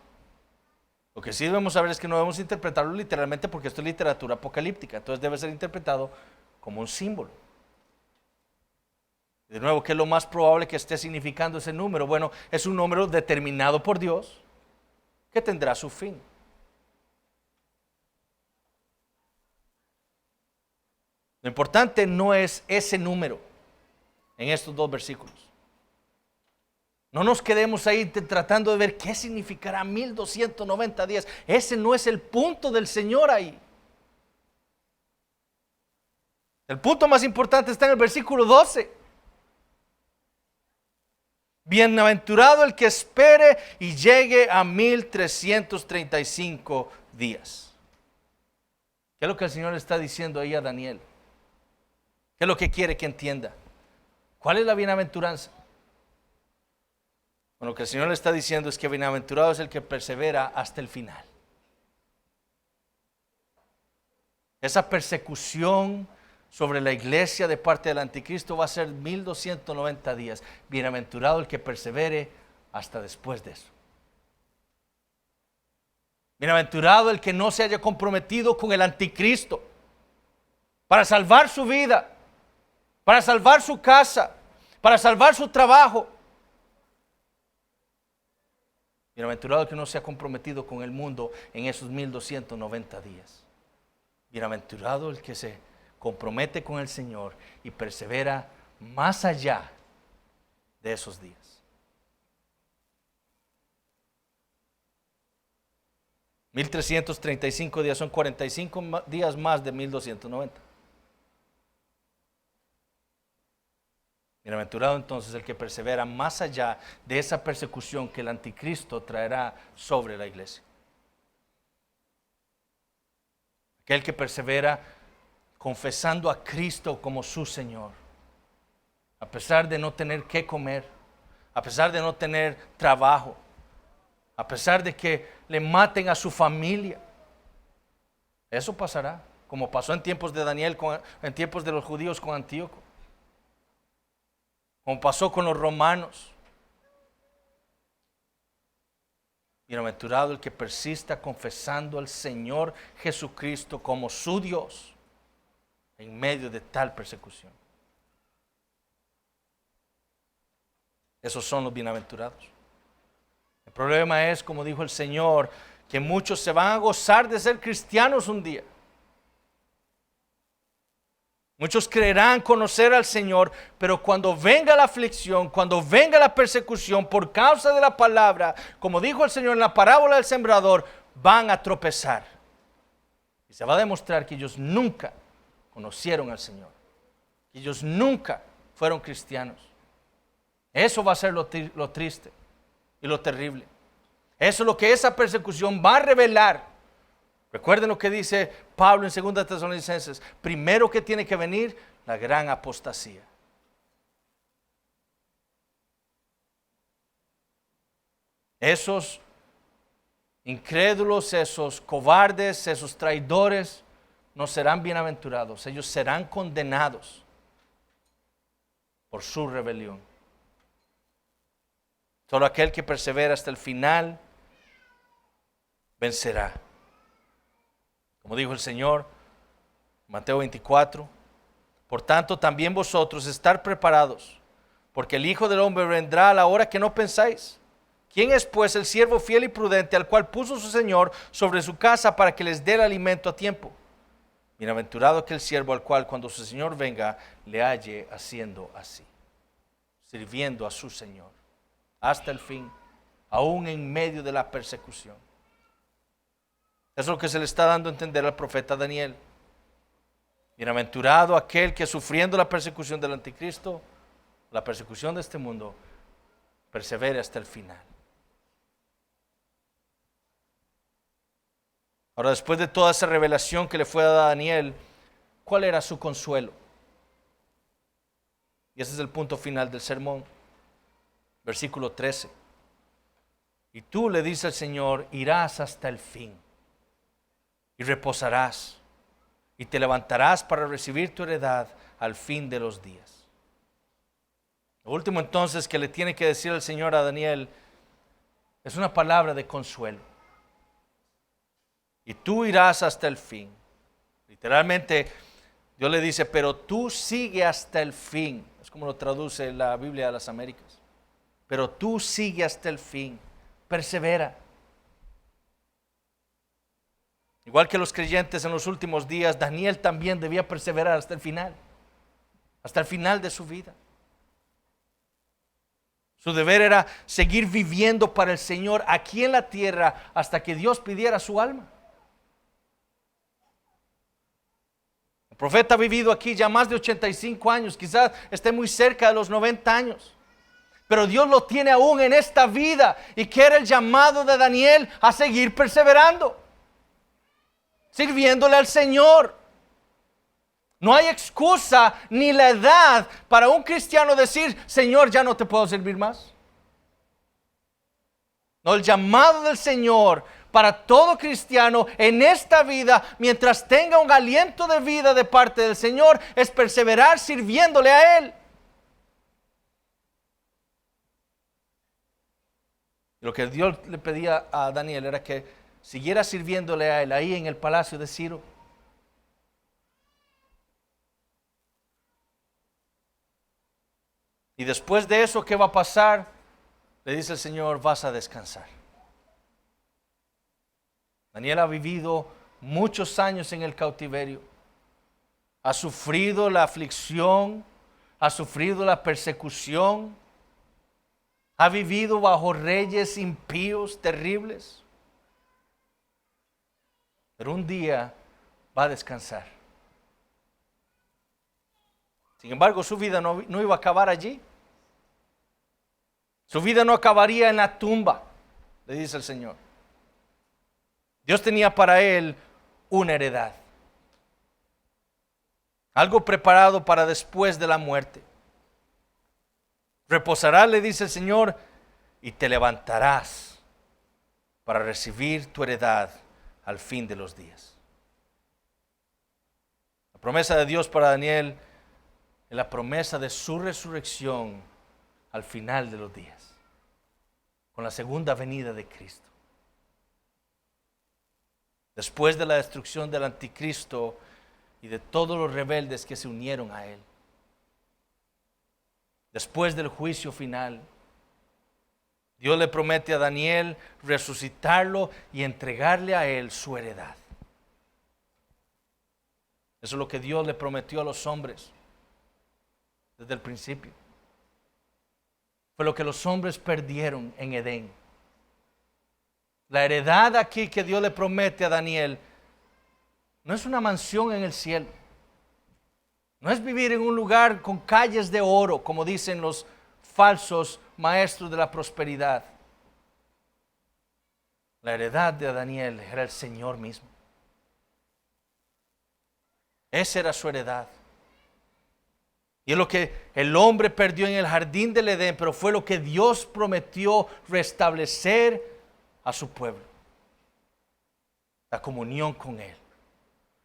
Lo que sí debemos saber es que no debemos interpretarlo literalmente, porque esto es literatura apocalíptica. Entonces debe ser interpretado como un símbolo. De nuevo, ¿qué es lo más probable que esté significando ese número? Bueno, es un número determinado por Dios que tendrá su fin. Lo importante no es ese número en estos dos versículos. No nos quedemos ahí tratando de ver qué significará 1290 días. Ese no es el punto del Señor ahí. El punto más importante está en el versículo 12. Bienaventurado el que espere y llegue a 1335 días. ¿Qué es lo que el Señor le está diciendo ahí a Daniel? ¿Qué es lo que quiere que entienda? ¿Cuál es la bienaventuranza? Bueno, lo que el Señor le está diciendo es que bienaventurado es el que persevera hasta el final. Esa persecución sobre la iglesia de parte del anticristo va a ser 1290 días. Bienaventurado el que persevere hasta después de eso. Bienaventurado el que no se haya comprometido con el anticristo para salvar su vida, para salvar su casa, para salvar su trabajo. Bienaventurado el que no se ha comprometido con el mundo en esos 1290 días. Bienaventurado el que se compromete con el Señor y persevera más allá de esos días. $1,335 días son 45 días más de 1290. Bienaventurado entonces el que persevera más allá de esa persecución que el anticristo traerá sobre la iglesia. Aquel que persevera confesando a Cristo como su Señor, a pesar de no tener qué comer, a pesar de no tener trabajo, a pesar de que le maten a su familia. Eso pasará, como pasó en tiempos de Daniel, en tiempos de los judíos con Antíoco, como pasó con los romanos. Bienaventurado el que persista confesando al Señor Jesucristo como su Dios en medio de tal persecución. Esos son los bienaventurados. El problema es, como dijo el Señor, que muchos se van a gozar de ser cristianos un día. Muchos creerán conocer al Señor, pero cuando venga la aflicción, cuando venga la persecución por causa de la palabra, como dijo el Señor en la parábola del sembrador, van a tropezar. Y se va a demostrar que ellos nunca conocieron al Señor, que ellos nunca fueron cristianos. Eso va a ser lo triste y lo terrible. Eso es lo que esa persecución va a revelar. Recuerden lo que dice Pablo en 2 Tesalonicenses. Primero que tiene que venir la gran apostasía. Esos incrédulos, esos cobardes, esos traidores no serán bienaventurados. Ellos serán condenados por su rebelión. Solo aquel que persevera hasta el final vencerá. Como dijo el Señor, Mateo 24, por tanto también vosotros estar preparados, porque el Hijo del Hombre vendrá a la hora que no pensáis. ¿Quién es pues el siervo fiel y prudente al cual puso su Señor sobre su casa para que les dé el alimento a tiempo? Bienaventurado aquel siervo al cual cuando su Señor venga le halle haciendo así, sirviendo a su Señor hasta el fin, aún en medio de la persecución. Eso es lo que se le está dando a entender al profeta Daniel. Bienaventurado aquel que sufriendo la persecución del anticristo, la persecución de este mundo, persevere hasta el final. Ahora, después de toda esa revelación que le fue dada a Daniel, ¿cuál era su consuelo? Y ese es el punto final del sermón. Versículo 13. Y tú, le dice el Señor, irás hasta el fin y reposarás y te levantarás para recibir tu heredad al fin de los días. Lo último entonces que le tiene que decir el Señor a Daniel es una palabra de consuelo. Y tú irás hasta el fin. Literalmente, Dios le dice, pero tú sigue hasta el fin. Es como lo traduce la Biblia de las Américas. Pero tú sigue hasta el fin. Persevera. Igual que los creyentes en los últimos días, Daniel también debía perseverar hasta el final. Hasta el final de su vida. Su deber era seguir viviendo para el Señor aquí en la tierra hasta que Dios pidiera su alma. El profeta ha vivido aquí ya más de 85 años, quizás esté muy cerca de los 90 años. Pero Dios lo tiene aún en esta vida y quiere el llamado de Daniel a seguir perseverando, sirviéndole al Señor. No hay excusa ni la edad para un cristiano decir, Señor, ya no te puedo servir más. No, el llamado del Señor para todo cristiano en esta vida, mientras tenga un aliento de vida de parte del Señor, es perseverar sirviéndole a Él. Lo que Dios le pedía a Daniel era que siguiera sirviéndole a Él ahí en el palacio de Ciro. Y después de eso, ¿qué va a pasar? Le dice el Señor, vas a descansar. Daniel ha vivido muchos años en el cautiverio. Ha sufrido la aflicción, ha sufrido la persecución. Ha vivido bajo reyes impíos, terribles. Pero un día va a descansar. Sin embargo, su vida no iba a acabar allí. Su vida no acabaría en la tumba, le dice el Señor. Dios tenía para él una heredad. Algo preparado para después de la muerte. Reposarás, le dice el Señor, y te levantarás para recibir tu heredad al fin de los días. La promesa de Dios para Daniel es la promesa de su resurrección al final de los días, con la segunda venida de Cristo. Después de la destrucción del anticristo y de todos los rebeldes que se unieron a él. Después del juicio final, Dios le promete a Daniel resucitarlo y entregarle a él su heredad. Eso es lo que Dios le prometió a los hombres desde el principio. Fue lo que los hombres perdieron en Edén. La heredad aquí que Dios le promete a Daniel no es una mansión en el cielo. No es vivir en un lugar con calles de oro, como dicen los falsos maestros de la prosperidad. La heredad de Daniel era el Señor mismo. Esa era su heredad. Y es lo que el hombre perdió en el jardín del Edén, pero fue lo que Dios prometió restablecer a su pueblo. La comunión con Él.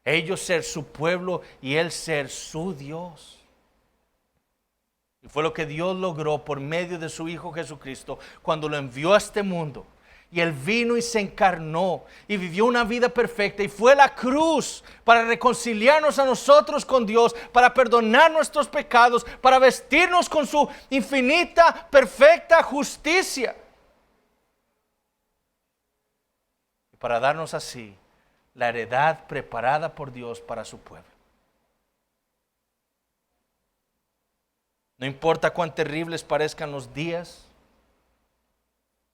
Ellos ser su pueblo y Él ser su Dios. Y fue lo que Dios logró por medio de su Hijo Jesucristo cuando lo envió a este mundo. Y Él vino y se encarnó y vivió una vida perfecta y fue a la cruz para reconciliarnos a nosotros con Dios, para perdonar nuestros pecados, para vestirnos con su infinita, perfecta justicia. Y para darnos así la heredad preparada por Dios para su pueblo. No importa cuán terribles parezcan los días,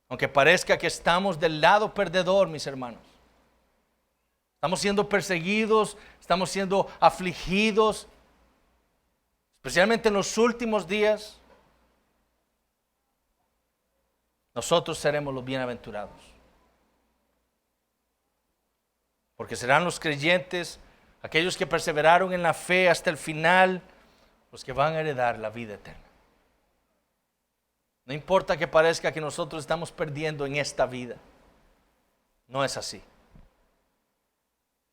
aunque parezca que estamos del lado perdedor, mis hermanos. Estamos siendo perseguidos, estamos siendo afligidos, especialmente en los últimos días. Nosotros seremos los bienaventurados. Porque serán los creyentes, aquellos que perseveraron en la fe hasta el final, los que van a heredar la vida eterna. No importa que parezca que nosotros estamos perdiendo en esta vida. No es así.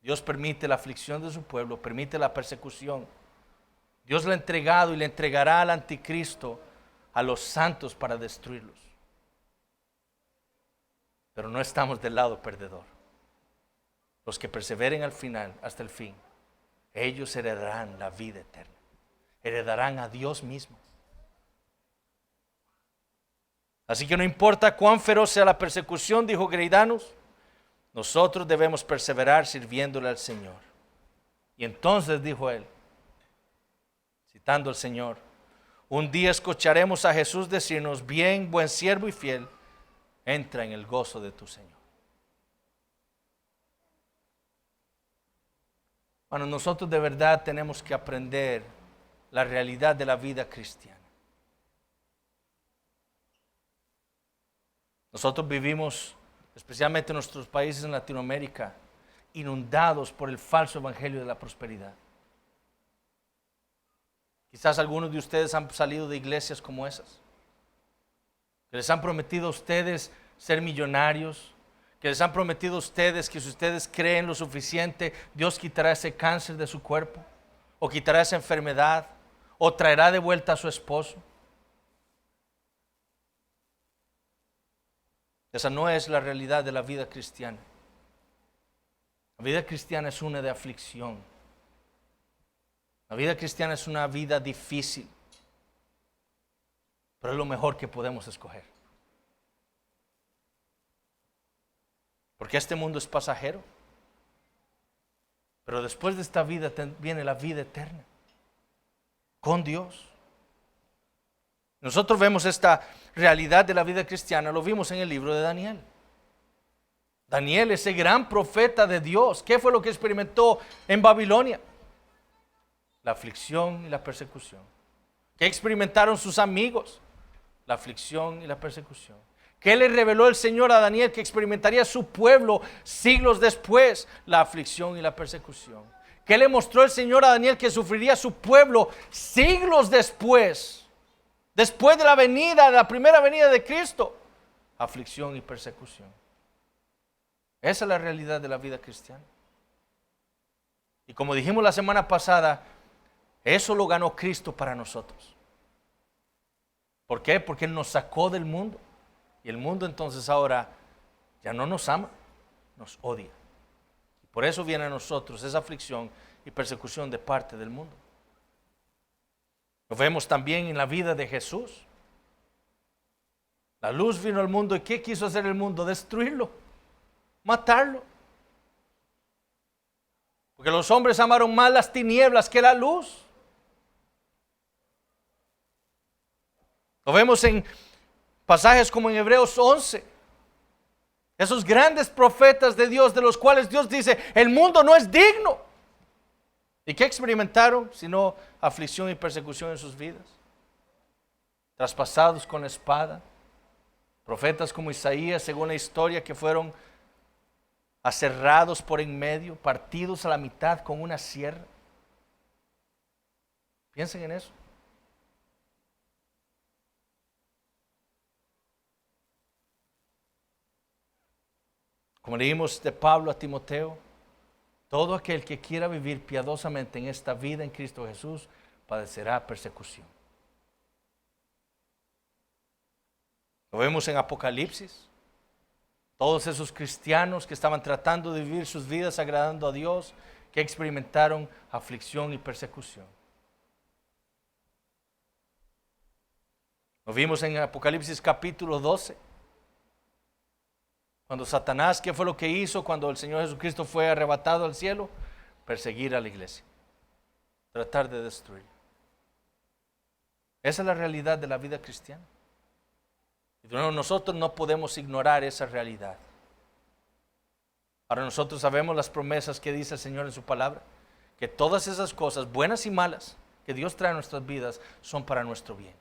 Dios permite la aflicción de su pueblo, permite la persecución. Dios le ha entregado y le entregará al anticristo a los santos para destruirlos. Pero no estamos del lado perdedor. Los que perseveren al final, hasta el fin, ellos heredarán la vida eterna. Heredarán a Dios mismo. Así que no importa cuán feroz sea la persecución, dijo Greidanus, nosotros debemos perseverar sirviéndole al Señor. Y entonces dijo él, citando al Señor, un día escucharemos a Jesús decirnos, bien, buen siervo y fiel, entra en el gozo de tu Señor. Bueno, nosotros de verdad tenemos que aprender la realidad de la vida cristiana. Nosotros vivimos, especialmente en nuestros países en Latinoamérica, inundados por el falso evangelio de la prosperidad. Quizás algunos de ustedes han salido de iglesias como esas, que les han prometido a ustedes ser millonarios, que les han prometido a ustedes que si ustedes creen lo suficiente, Dios quitará ese cáncer de su cuerpo, o quitará esa enfermedad, o traerá de vuelta a su esposo. Esa no es la realidad de la vida cristiana. La vida cristiana es una de aflicción. La vida cristiana es una vida difícil, pero es lo mejor que podemos escoger. Porque este mundo es pasajero, pero después de esta vida viene la vida eterna con Dios. Nosotros vemos esta realidad de la vida cristiana, lo vimos en el libro de Daniel. Daniel, ese gran profeta de Dios, ¿qué fue lo que experimentó en Babilonia? La aflicción y la persecución. ¿Qué experimentaron sus amigos? La aflicción y la persecución. ¿Qué le reveló el Señor a Daniel que experimentaría su pueblo siglos después? La aflicción y la persecución. ¿Qué le mostró el Señor a Daniel que sufriría su pueblo siglos después? Después de la primera venida de Cristo, aflicción y persecución. Esa es la realidad de la vida cristiana. Y como dijimos la semana pasada, eso lo ganó Cristo para nosotros. ¿Por qué? Porque Él nos sacó del mundo. Y el mundo entonces ahora ya no nos ama, nos odia. Y por eso viene a nosotros esa aflicción y persecución de parte del mundo. Lo vemos también en la vida de Jesús. La luz vino al mundo y ¿qué quiso hacer el mundo? Destruirlo, matarlo. Porque los hombres amaron más las tinieblas que la luz. Lo vemos en pasajes como en Hebreos 11. Esos grandes profetas de Dios, de los cuales Dios dice, el mundo no es digno. ¿Y qué experimentaron? Sino aflicción y persecución en sus vidas. Traspasados con la espada. Profetas como Isaías, según la historia, que fueron aserrados por en medio, partidos a la mitad con una sierra. Piensen en eso. Como leímos de Pablo a Timoteo, todo aquel que quiera vivir piadosamente en esta vida en Cristo Jesús padecerá persecución. Lo vemos en Apocalipsis. Todos esos cristianos que estaban tratando de vivir sus vidas agradando a Dios, que experimentaron aflicción y persecución. Lo vimos en Apocalipsis capítulo 12. Cuando Satanás, ¿qué fue lo que hizo cuando el Señor Jesucristo fue arrebatado al cielo? Perseguir a la iglesia. Tratar de destruir. Esa es la realidad de la vida cristiana. Y nosotros no podemos ignorar esa realidad. Ahora nosotros sabemos las promesas que dice el Señor en su palabra, que todas esas cosas, buenas y malas, que Dios trae a nuestras vidas, son para nuestro bien.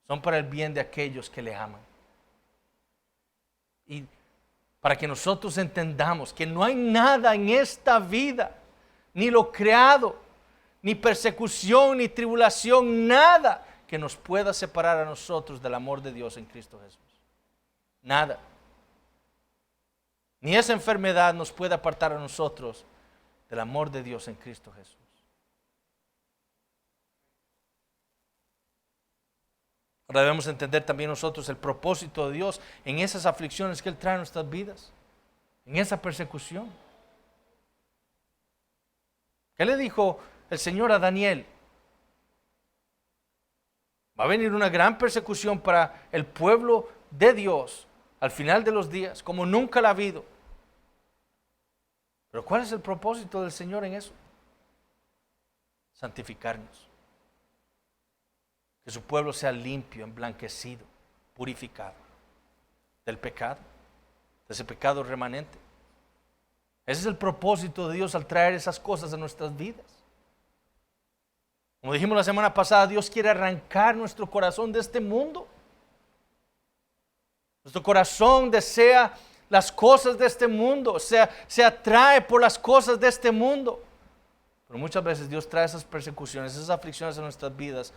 Son para el bien de aquellos que le aman. Y para que nosotros entendamos que no hay nada en esta vida, ni lo creado, ni persecución, ni tribulación, nada que nos pueda separar a nosotros del amor de Dios en Cristo Jesús. Nada. Ni esa enfermedad nos puede apartar a nosotros del amor de Dios en Cristo Jesús. Ahora debemos entender también nosotros el propósito de Dios en esas aflicciones que Él trae a nuestras vidas, en esa persecución. ¿Qué le dijo el Señor a Daniel? Va a venir una gran persecución para el pueblo de Dios al final de los días, como nunca la ha habido. Pero ¿cuál es el propósito del Señor en eso? Santificarnos. Que su pueblo sea limpio, emblanquecido, purificado del pecado, de ese pecado remanente. Ese es el propósito de Dios al traer esas cosas a nuestras vidas. Como dijimos la semana pasada, Dios quiere arrancar nuestro corazón de este mundo. Nuestro corazón desea las cosas de este mundo, se atrae por las cosas de este mundo. Pero muchas veces Dios trae esas persecuciones, esas aflicciones a nuestras vidas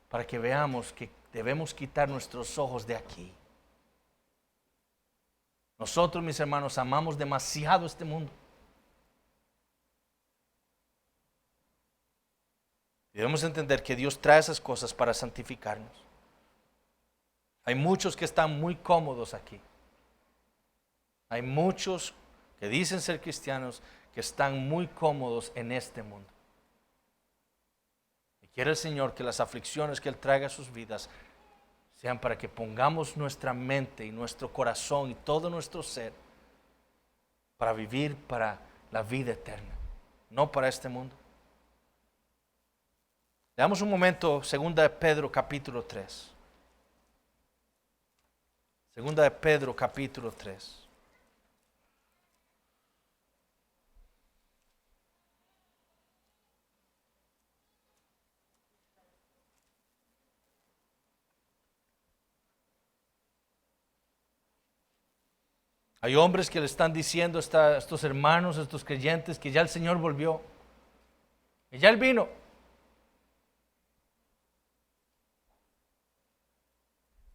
para que veamos que debemos quitar nuestros ojos de aquí. Nosotros, mis hermanos, amamos demasiado este mundo. Debemos entender que Dios trae esas cosas para santificarnos. Hay muchos que están muy cómodos aquí. Hay muchos que dicen ser cristianos que están muy cómodos en este mundo. Y quiere el Señor que las aflicciones que Él traiga a sus vidas sean para que pongamos nuestra mente y nuestro corazón y todo nuestro ser para vivir para la vida eterna, no para este mundo. Leamos un momento 2 de Pedro capítulo 3. 2 de Pedro capítulo 3. Hay hombres que le están diciendo a estos hermanos, a estos creyentes, que ya el Señor volvió, que ya Él vino.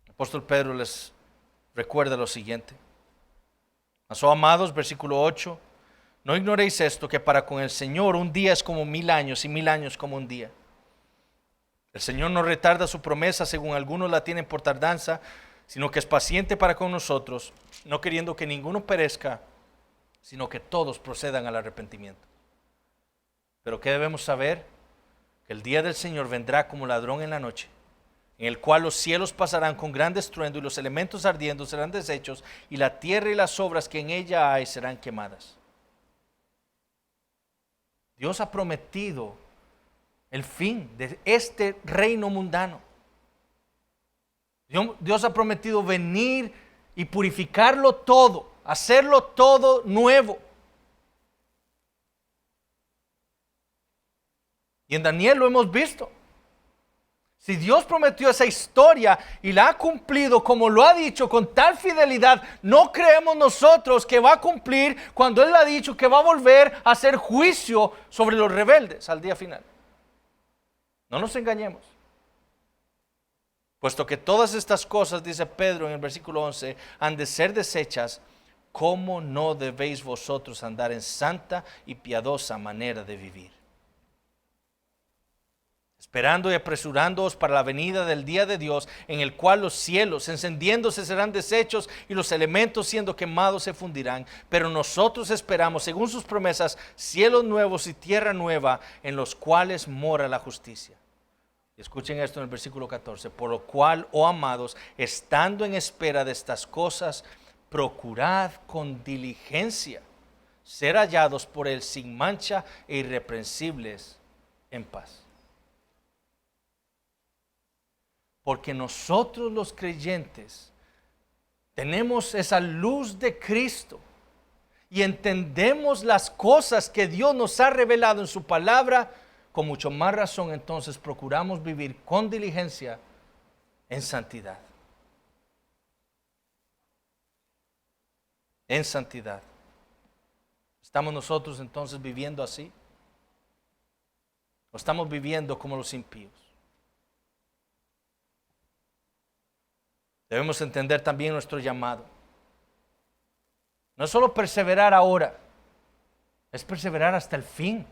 El apóstol Pedro les recuerda lo siguiente. Mas, oh amados, versículo 8, no ignoréis esto, que para con el Señor un día es como 1000 años y 1000 años como un día. El Señor no retarda su promesa, según algunos la tienen por tardanza, sino que es paciente para con nosotros, no queriendo que ninguno perezca, sino que todos procedan al arrepentimiento. Pero ¿qué debemos saber? Que el día del Señor vendrá como ladrón en la noche, en el cual los cielos pasarán con gran estruendo y los elementos ardiendo serán deshechos y la tierra y las obras que en ella hay serán quemadas. Dios ha prometido el fin de este reino mundano. Dios ha prometido venir y purificarlo todo, hacerlo todo nuevo. Y en Daniel lo hemos visto. Si Dios prometió esa historia y la ha cumplido como lo ha dicho con tal fidelidad, no creemos nosotros que va a cumplir cuando Él ha dicho que va a volver a hacer juicio sobre los rebeldes al día final. No nos engañemos. Puesto que todas estas cosas, dice Pedro en el versículo 11, han de ser deshechas, ¿cómo no debéis vosotros andar en santa y piadosa manera de vivir? Esperando y apresurándoos para la venida del día de Dios, en el cual los cielos encendiéndose serán deshechos y los elementos siendo quemados se fundirán. Pero nosotros esperamos, según sus promesas, cielos nuevos y tierra nueva, en los cuales mora la justicia. Escuchen esto en el versículo 14. Por lo cual, oh amados, estando en espera de estas cosas, procurad con diligencia ser hallados por Él sin mancha e irreprensibles en paz. Porque nosotros los creyentes tenemos esa luz de Cristo y entendemos las cosas que Dios nos ha revelado en su palabra. Con mucho más razón, entonces, procuramos vivir con diligencia en santidad. En santidad. ¿Estamos nosotros entonces viviendo así? ¿O estamos viviendo como los impíos? Debemos entender también nuestro llamado. No es solo perseverar ahora, es perseverar hasta el fin.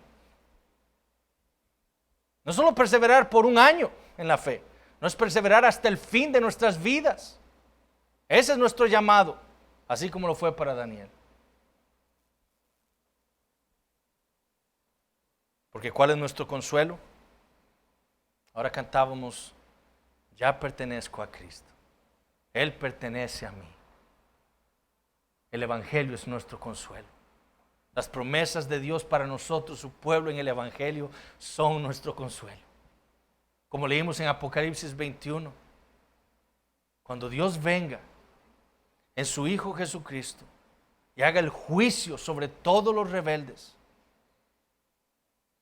No solo perseverar por un año en la fe, no es perseverar hasta el fin de nuestras vidas. Ese es nuestro llamado, así como lo fue para Daniel. Porque ¿cuál es nuestro consuelo? Ahora cantábamos, ya pertenezco a Cristo. Él pertenece a mí. El Evangelio es nuestro consuelo. Las promesas de Dios para nosotros, su pueblo en el Evangelio, son nuestro consuelo. Como leímos en Apocalipsis 21, cuando Dios venga en su Hijo Jesucristo y haga el juicio sobre todos los rebeldes,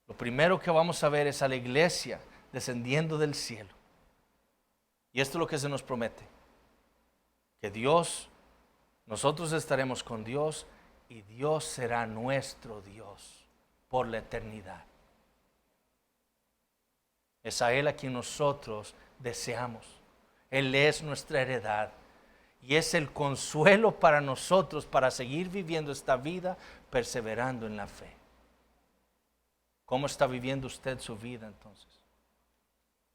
lo primero que vamos a ver es a la iglesia descendiendo del cielo. Y esto es lo que se nos promete, que nosotros estaremos con Dios y Dios será nuestro Dios por la eternidad. Es a Él a quien nosotros deseamos. Él es nuestra heredad y es el consuelo para nosotros para seguir viviendo esta vida perseverando en la fe. ¿Cómo está viviendo usted su vida entonces?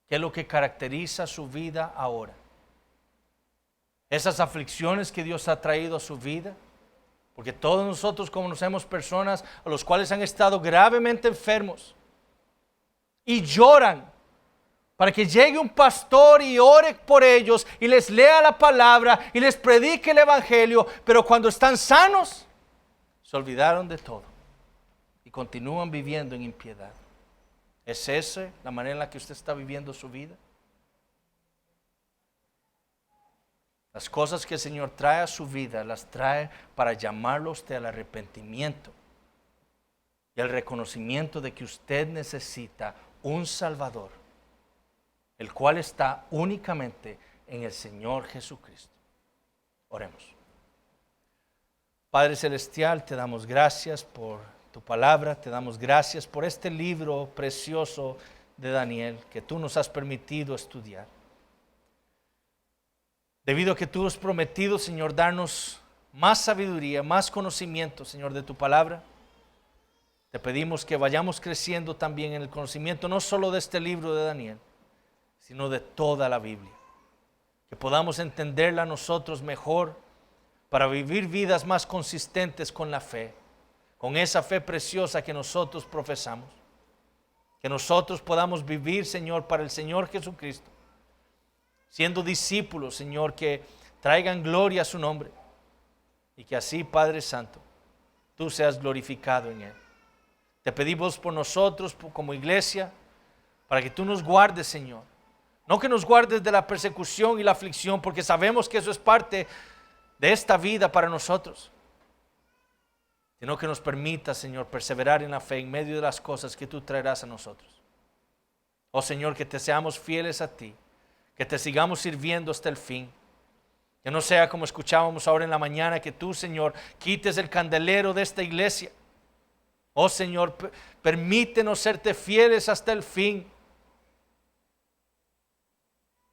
¿Qué es lo que caracteriza su vida ahora? Esas aflicciones que Dios ha traído a su vida, porque todos nosotros conocemos personas a los cuales han estado gravemente enfermos y lloran para que llegue un pastor y ore por ellos y les lea la palabra y les predique el Evangelio, pero cuando están sanos, se olvidaron de todo y continúan viviendo en impiedad. ¿Es esa la manera en la que usted está viviendo su vida? Las cosas que el Señor trae a su vida, las trae para llamarlo a usted al arrepentimiento y al reconocimiento de que usted necesita un Salvador, el cual está únicamente en el Señor Jesucristo. Oremos. Padre Celestial, te damos gracias por tu palabra, te damos gracias por este libro precioso de Daniel que tú nos has permitido estudiar. Debido a que tú has prometido, Señor, darnos más sabiduría, más conocimiento, Señor, de tu palabra, te pedimos que vayamos creciendo también en el conocimiento, no solo de este libro de Daniel, sino de toda la Biblia. Que podamos entenderla nosotros mejor para vivir vidas más consistentes con la fe, con esa fe preciosa que nosotros profesamos. Que nosotros podamos vivir, Señor, para el Señor Jesucristo, siendo discípulos, Señor, que traigan gloria a su nombre y que así, Padre Santo, tú seas glorificado en él. Te pedimos por nosotros como iglesia, para que tú nos guardes, Señor. No que nos guardes de la persecución y la aflicción, porque sabemos que eso es parte de esta vida para nosotros, sino que nos permita, Señor, perseverar en la fe en medio de las cosas que tú traerás a nosotros. Oh Señor, que te seamos fieles a ti, que te sigamos sirviendo hasta el fin. Que no sea como escuchábamos ahora en la mañana, que tú, Señor, quites el candelero de esta iglesia. Oh Señor, permítenos serte fieles hasta el fin.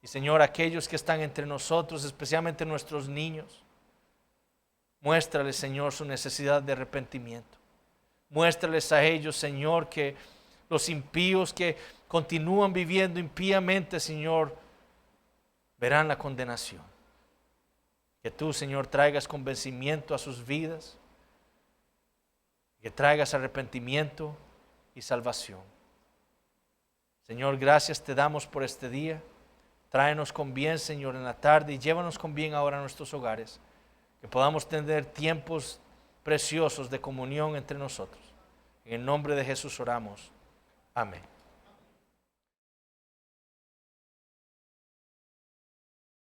Y Señor, aquellos que están entre nosotros, especialmente nuestros niños, muéstrales, Señor, su necesidad de arrepentimiento. Muéstrales a ellos, Señor, que los impíos que continúan viviendo impíamente, Señor, verán la condenación. Que tú, Señor, traigas convencimiento a sus vidas, que traigas arrepentimiento y salvación. Señor, gracias te damos por este día. Tráenos con bien, Señor, en la tarde y llévanos con bien ahora a nuestros hogares. Que podamos tener tiempos preciosos de comunión entre nosotros. En el nombre de Jesús oramos. Amén.